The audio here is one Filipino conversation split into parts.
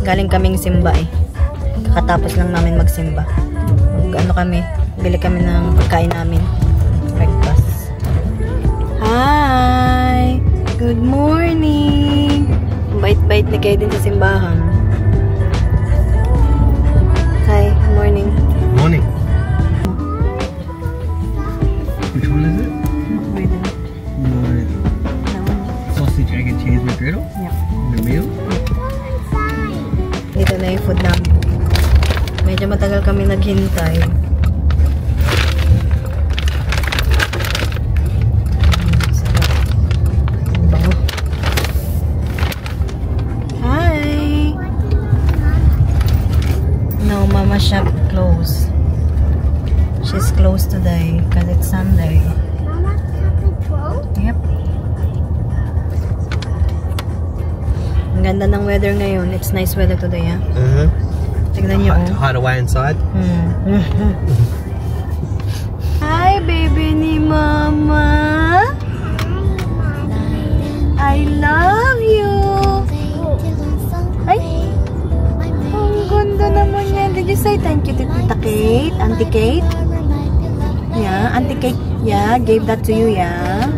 Galing kaming simba eh. Kakatapos lang namin magsimba. Ano kami, bili kami ng pagkain namin. Breakfast. Hi! Good morning! Bait-bait na kayo din sa simbahan. Hi, good morning. Morning. Which one is it? Sausage, egg, and cheese McGriddle? Yeah. The meal? Dito na yung food namin. Medyo matagal kami naghintay. Bango. Hi! No, Mama shop closed. She's closed today because it's Sunday. Yep. Ang ganda ng weather ngayon. It's nice weather today, ha? Tignan niyo, oh. Hide away inside. Hi, baby ni Mama. I love you. Ay! Ang ganda naman yan. Did you say thank you to Tita Kate? Auntie Kate? Yeah, Auntie Kate, yeah, gave that to you, yeah?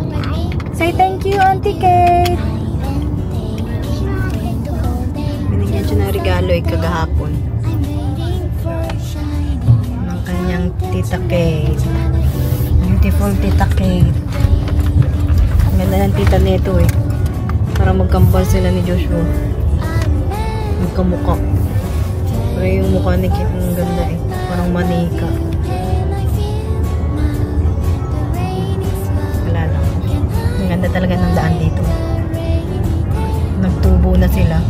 Say thank you, Auntie Kate. Binigyan siya ng regalo kagahapon. Ng kanyang Tita Kate. Beautiful Tita Kate. Ang ganda ng tita neto eh. Para magkambal sila ni Joshua. Magkamukha. Pero yung mukha ni Kate ang ganda eh. Parang manika. Wala lang. Ang ganda talaga ng daan dito. Nagtubo na sila.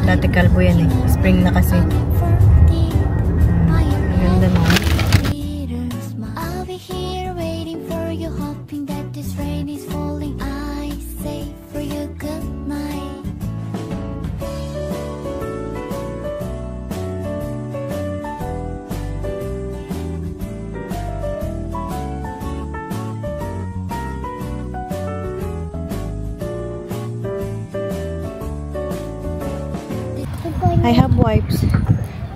Dati kalbo yan eh. Spring na kasi. Ang ganda no. I have wipes.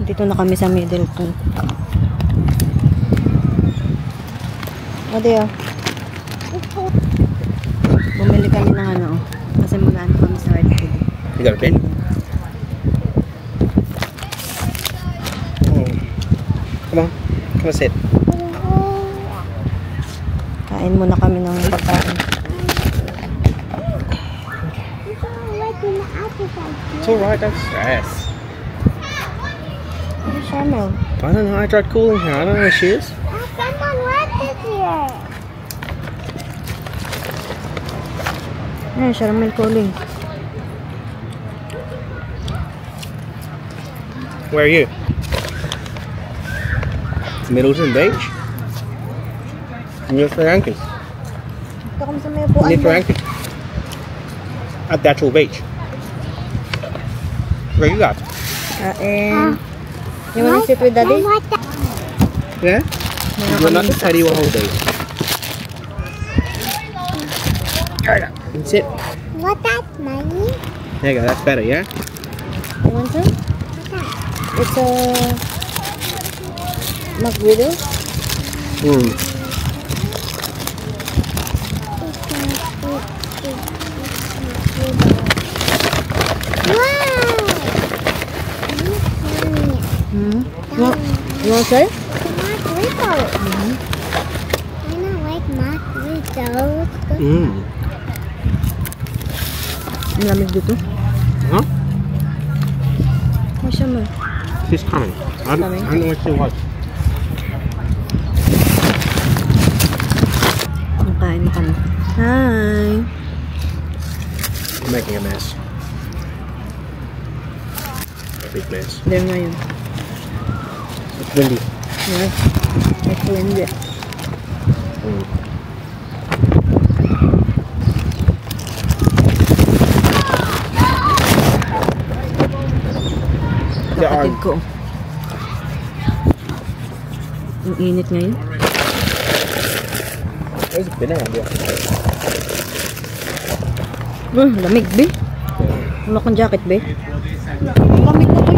Dito na kami sa Middleton. Ade, oh. Bumili kami ng ano, kasi mag-ano kami sa hard food. You got a pen? Come on. Come on, sit. Kain muna kami ng pagkain. It's alright, don't stress. Where's Shamel? I don't know, I tried calling her. I don't know where she is. Someone left it here. Ayan, Shamel calling. Where are you? Middleton Beach? Near Frankens. Ito kami sa may buwan. Near Frankens. At the actual beach. Where you got? Kain. You wanna sit with Daddy? Yeah? You're not the Teddy one whole day. Sit. What that, Mommy? There you go, that's better, yeah? You want to? It's a McGriddle. You want to try? McGriddle. I don't like McGriddle. Ang lamig dito. Huh? Where's Shamel? She's coming. I don't know where she was. Kain na kami. Hi! I'm making a mess. A big mess. There nga yun. It's windy. Yeah. It's windy. Kapatid ko. Ang init ngayon. There's a banana there. Lamig, be. Wala kang jacket, be? Lamig na to.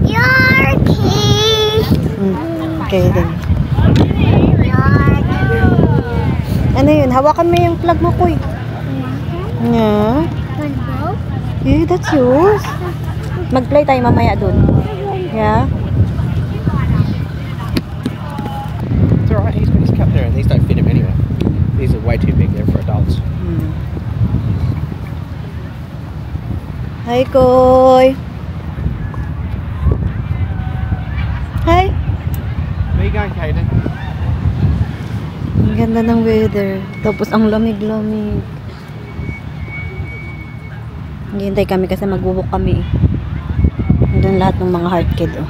Your key. Okay din. Ano yun? Hawakan mo yung plug mo, Kuy. Yeah. Yeah, that's yours. Mag-play tayo mamaya dun. Yeah. It's alright, he's kept there and these don't fit him anyway. These are way too big, they're for adults. Hi, Koy. Hi. Where you going, Kaden? Ang ganda ng weather. Tapos ang lamig-lamig. Hintay kami kasi magbubuk kami eh. Doon lahat ng mga hard kid oh.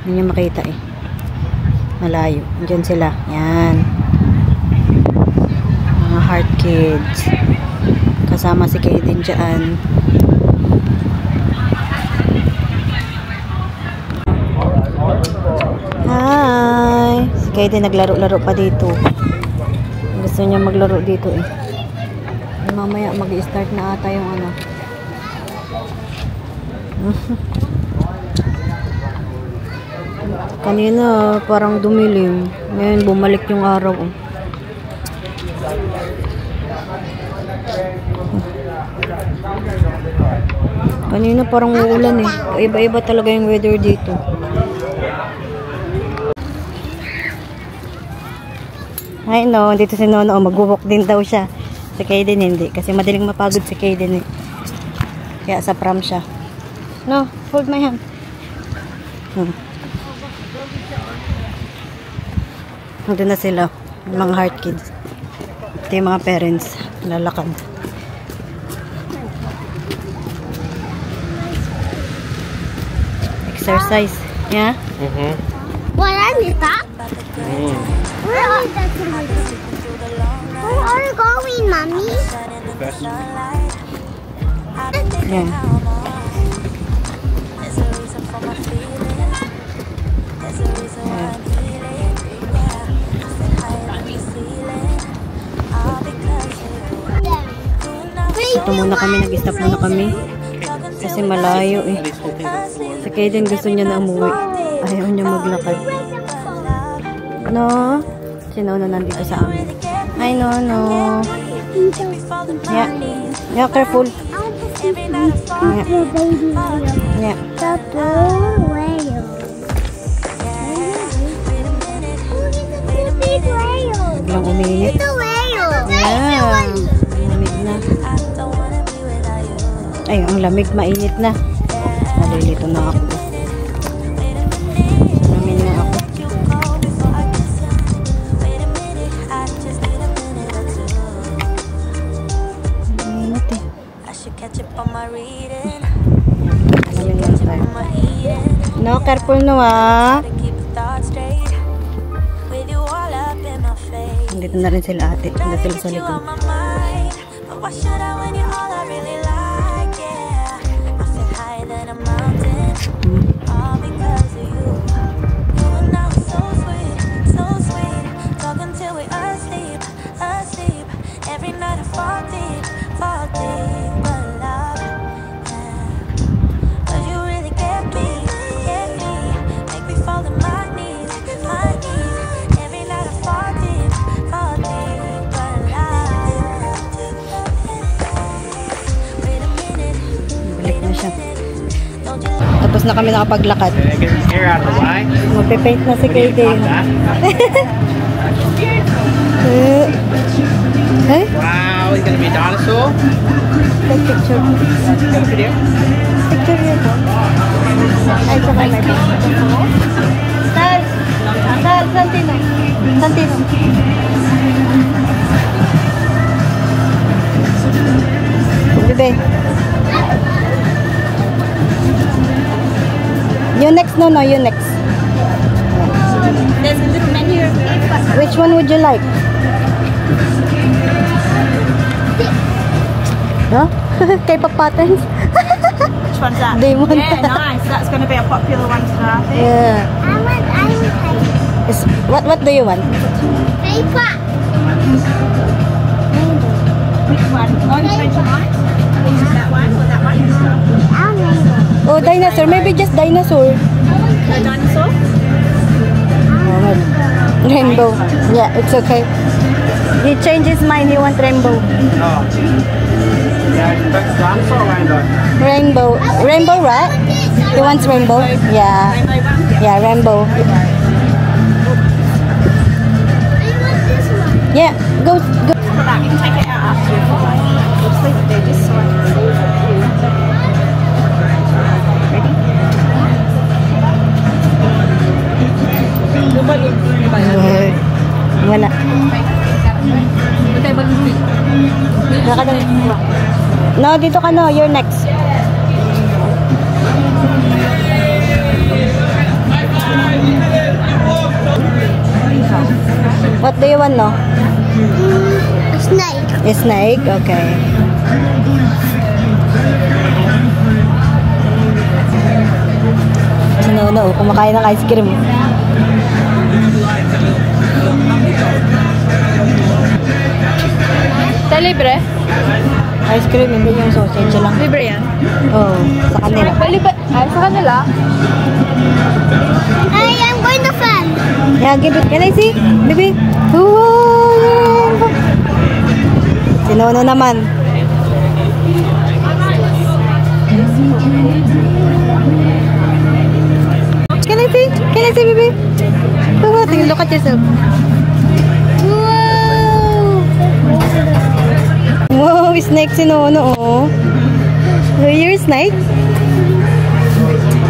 Hindi nyo makita eh. Malayo. Diyan sila. Yan. Mga hard kids. Kasama si Kaden dyan. Hi! Si Kaden naglaro-laro pa dito. Gusto niya maglaro dito eh. Mamaya mag-i-start na ata yung ano. Kanina parang dumilim. Ngayon bumalik yung araw oh. Kanina parang uulan eh. Iba-iba talaga yung weather dito. Ay no, dito si Nono oh, mag-walk din daw siya. Si Kaden hindi kasi madaling mapagod si Kaden eh. Kaya sa pram siya. No, hold my hand. Nandun na sila, mga heart kids. Ito yung mga parents, lalakad. Exercise, yeah? What is that? Where are you going, Mommy? Yeah. Ito muna kami, nag-stop muna kami. Kasi malayo eh. Si Kaden gusto niya na umuwi. Ayaw niya maglakad. No? Si Nono nandito sa amin. Hi, Nono. Yeah. Yeah, careful. Yeah. Yeah. Biglang uminit. Yeah. Lamig na. Ay, ang lamig, mainit na. Nalilito na ako. Salamin na ako. Mainit eh. Salamin lang tayo. No, careful no ah. Nandito na rin sila ate. Nandito sila sa likod. Tapos na kami nakapaglakad. Magpe-paint na si Kaden. Wow, he's gonna be a dinosaur. Take picture. Got a video? Picture here. Ay, saka may picture. Santino. Santino. Bebe. You next, no, you next. There's a little menu. Which one would you like? Huh? K-pop patterns? Which one's that? They want Yeah, nice. That's going to be a popular one today, I think. Yeah. I want Is, what do you want? paper. Which one? Orange one? That one or that one? Oh, dinosaur. Maybe just dinosaur. The dinosaur? Rainbow. Yeah, it's okay. He changed his mind. He wants rainbow. Oh. Yeah, that's dinosaur rainbow. Rainbow. Rainbow, right? He wants rainbow. Yeah. Yeah, rainbow. I want this one. Yeah, go. Put that, you can take it out after you've got it. Just leave it there, just so I can see. Wala. No, dito ka no. You're next. What do you want, no? A snake. A snake? Okay. No, kumakain ng ice cream. Libre? Ice cream, hindi yung sausage lang. Libre yan? Oo, sa kanila. Sa kanila? Hey, I'm going to fan. Yeah, give it. Can I see? Baby? Oh, Sinono naman. Can I see? Can I see, baby? Oh, look at yourself. Wow, snake si Nono, oh. So you're a snake?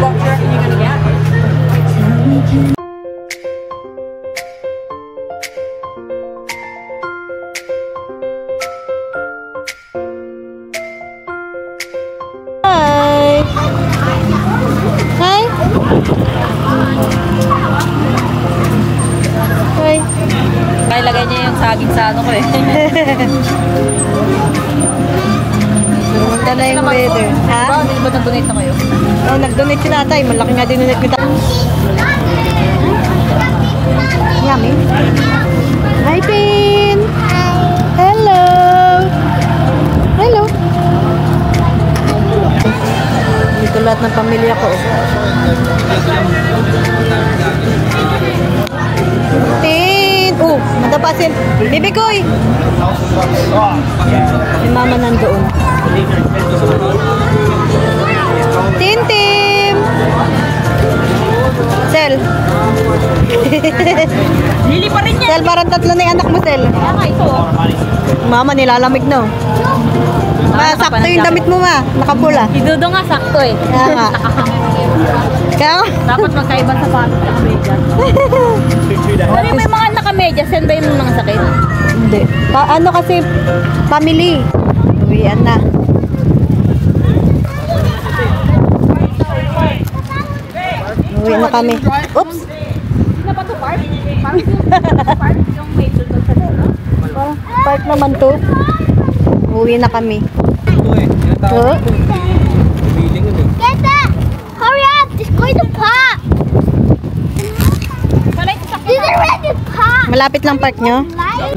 What do you reckon you're going to get? Hi! Hi! Hi! Kaya lagay niya yung saging sa ano ko eh. Ganda na yung weather. Ha? Hindi ba nag-donate na kayo? Oh, nag-donate si tatay. Malaki nga din donate ko tatay. Yummy. Hi, Pin! Hello! Hello! Dito lahat ng pamilya ko. Tin! Oh, matapasin. Bibi koy! Si mama nandoon. Tintim! Sel! Lili pa rin yan! Sel, parang tatlo na yung anak mo, Sel. Kaya nga ito oh. Mama, nilalamig no. Sakto yung damit mo, ma. Nakapula. Idudo nga sakto eh. Kaya nga. Kaya nga. Dapat magkaibang sapatos at medyas. Pero yung may mga naka-medyas, yan ba yung mga sakit? Hindi. Ano kasi, family. Uwian na. Uwi na kami. Oops! Sino pa to park? Park yung may doon sa dulo. Park naman to. Uwi na kami. Huh? Get that! Hurry up! It's going to pop! It's already pop! Malapit lang park nyo.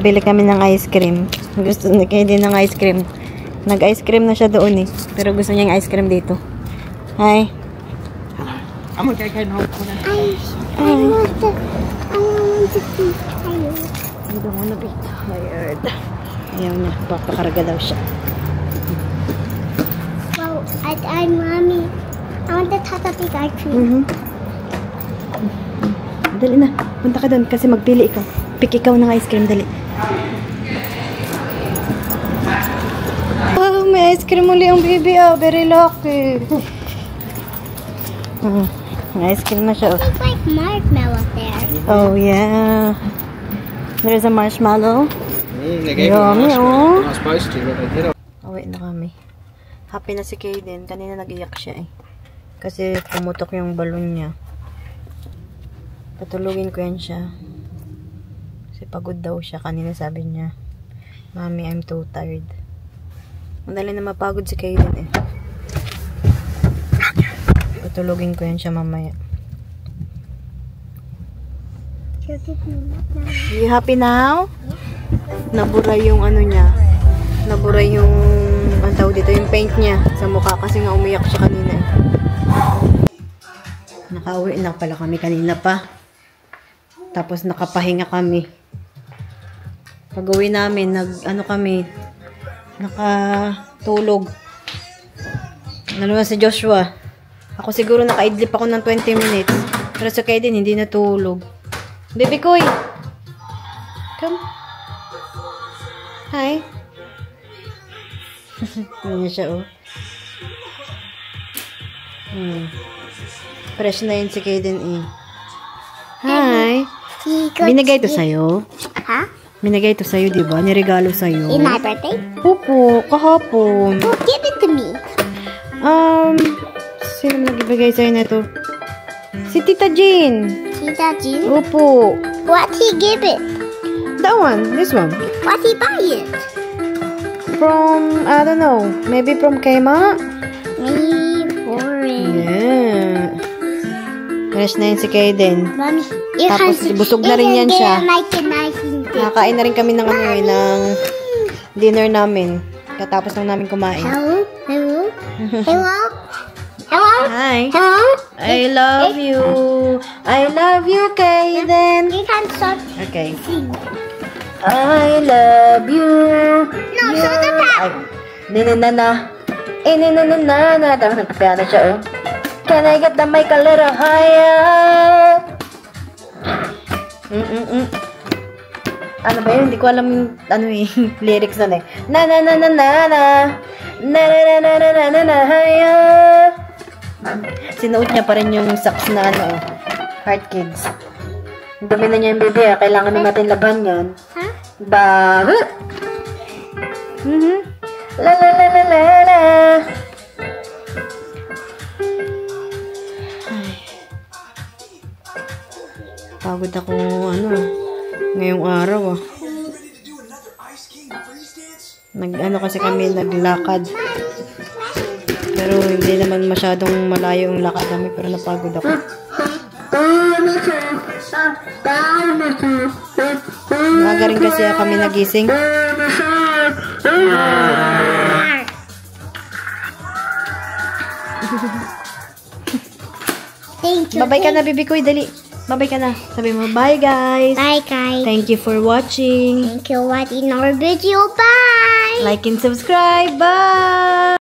Bili kami ng ice cream. Gusto niya kayo din ng ice cream. Nag-ice cream na siya doon eh. Pero gusto niya yung ice cream dito. Hi. I'm okay, can hold on. I want to be tired. I don't wanna be tired. Ayaw niya. Papakarga daw siya. Well, I'm mommy. I want to touch a big ice cream. Dali na. Punta ka doon kasi magpili ikaw. Pick ikaw ng ice cream. Dali. Oh, may ice cream uli ang baby. Oh, very lucky. May ice cream na siya. It's like marshmallow there. Oh, yeah. There's a marshmallow. They gave me Yummy, oh. marshmallow. I was supposed to, but they did it. Uwi na kami. Happy na si Kaden. Kanina nag-iyak siya eh. Kasi pumutok yung balon niya. Patulugin ko yan siya. Kasi pagod daw siya. Kanina sabi niya, Mommy, I'm too tired. Madali na mapagod si Kaden eh. Patulugin ko yan siya mamaya. You happy now? Nabura yung ano niya. Nabura yung, ang tawag dito, yung paint niya sa mukha kasi nga umiyak siya kanina eh. Nakauwi na pala kami kanina pa. Tapos nakapahinga kami. Pag uwi namin, nakatulog. Naluwa si Joshua. Ako siguro nakaidlip ako ng 20 minutes. Pero sa kayo din, hindi natulog. Baby Koy! Come. Hi. Ganyan siya, oh. Fresh na yun si Kaden, eh. Hi. Binigay ito sa'yo. Huh? Binigay ito sa'yo, di ba? Niregalo sa'yo. In my birthday? Opo, kahapon. Oh, give it to me. Sino nagbibigay sa'yo na ito? Si Tita Jean. Tita Jean? Opo. What he give it? That one. This one. What he buy it? From, I don't know. Maybe from Kema? Me for it. Yeah. Fresh na yun si Kaden. Mommy, Tapos busog na rin yan siya. Nakakain na rin kami ng ng dinner namin. Katapos lang namin kumain. Hello? Hello? Hello? Hello? Hi. Hello? I love you. I love you, Kaden. You can start. Okay. I love you. No, so the tap. Ninanana. Ninanana. Tapos nagpapiano siya, oh. Can I get the mic a little higher? Ano ba yun? Hindi ko alam yung lyrics na eh. Na na na na na na na na na na na na na na higher. Sinuot niya pa rin yung socks na Heart Kids. Ang dumi na niya yung baby, ah. Kailangan na natin laban yan. Huh? Bago. La la la la la la. Pagod ako, ngayong araw, kasi kami, naglakad. Pero hindi naman masyadong malayo yung lakad kami, pero napagod ako. Maaga rin kasi kami nagising. Thank you. Babay ka na, baby ko, dali. Babay ka na. Sabi mo, bye guys. Bye guys. Thank you for watching. Thank you for watching our video. Bye. Like and subscribe. Bye.